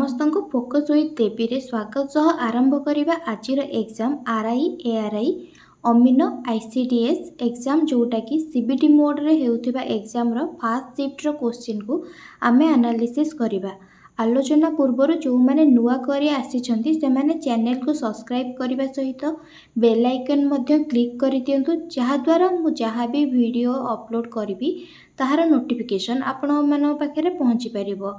समस्त को focus with देवी रे स्वागत सह आरंभ करवा आज exam RI ARY amino ICDS exam जोटा कि सीबीटी मोड रे हेउथिबा एग्जाम रो फास्ट शिफ्ट रो क्वेश्चन को आमे एनालिसिस करवा। आलोचना पूर्वर जो मैंने नुआ करी आसीछंती से माने चैनल को सब्सक्राइब करने सहित बेल आइकन मध्य क्लिक कर दियंतु जहा द्वारा मु जहाँ भी वीडियो अपलोड करी ताहार नोटिफिकेशन आपण मानन पाखरे पहुँची परिबो।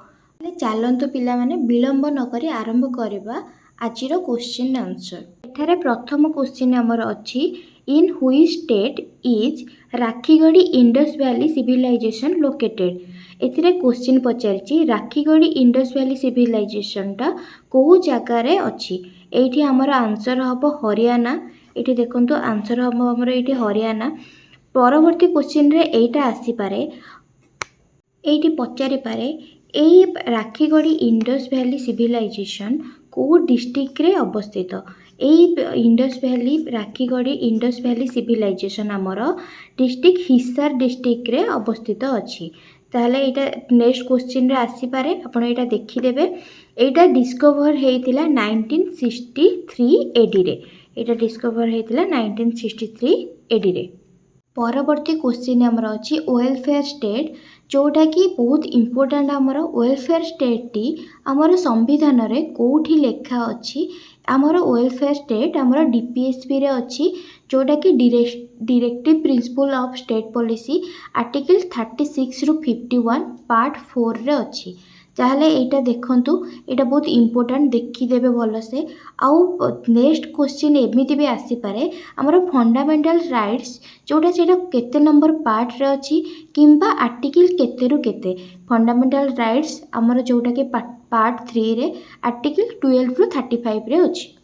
चलतु पिला माने विलंब नक आरंभ करवा आज क्वेश्चन आंसर। एठारे प्रथम क्वेश्चन आमर अच्छी इन हुई state is Rakhigarhi Indus valley civilisation located. एथिरे क्वेश्चन पचारिछि राखीगढ़ी इंडस वैली सिविलाइजेशन टा को जगार अच्छी। एठी आमर आंसर हम हरियाणा। एठी देखंतु आंसर हम हमर एठी हरियाणा। परवर्ती क्वेश्चन रे एटा आसी पारे एठी पचारि पारे एई राखीगढ़ी इंडस वैली सिविलाइजेशन को डिस्ट्रिक्ट रे अवस्थित। एई Indus valley Rakhigarhi Indus valley civilisation आमर डिस्ट्रिक्ट हिसार डिस्ट्रिक्ट रे अवस्थित अच्छी। ताहले एटा नेक्स्ट क्वेश्चन रे आसी पारे आपण एटा देखि देबे। एटा डिस्कवर हेइतिला 1963 एडी रे। एटा डिस्कवर हेइतिला 1963 एडी रे। परवर्ती क्वेश्चन आमर अच्छी वेलफेयर स्टेट जोटा कि बहुत इम्पोर्टेंट आमर वेलफेयर स्टेट टी आमर संविधान रे कोठी लेखा अच्छी। आमर वेलफेयर स्टेट आमर डीपीएसपी रे अच्छी जोटा कि directive principle of state policy article 36 रु 51 पार्ट 4 रे अच्छी। ताहले एटा देखंतु एटा बहुत इम्पोर्टेंट देखिदेबे भलसे। आउ नेक्स्ट क्वेश्चन एमिति भी आसी पारे आमर फंडामेंटल राइट्स जोटा सेटा केते नंबर पार्ट रे अच्छी किंबा आर्टिकल केते रु केते। फंडामेंटल राइट्स आमर जोटा कि पार्ट 3 रे आर्टिकल 12 रु 35 रे अच्छी।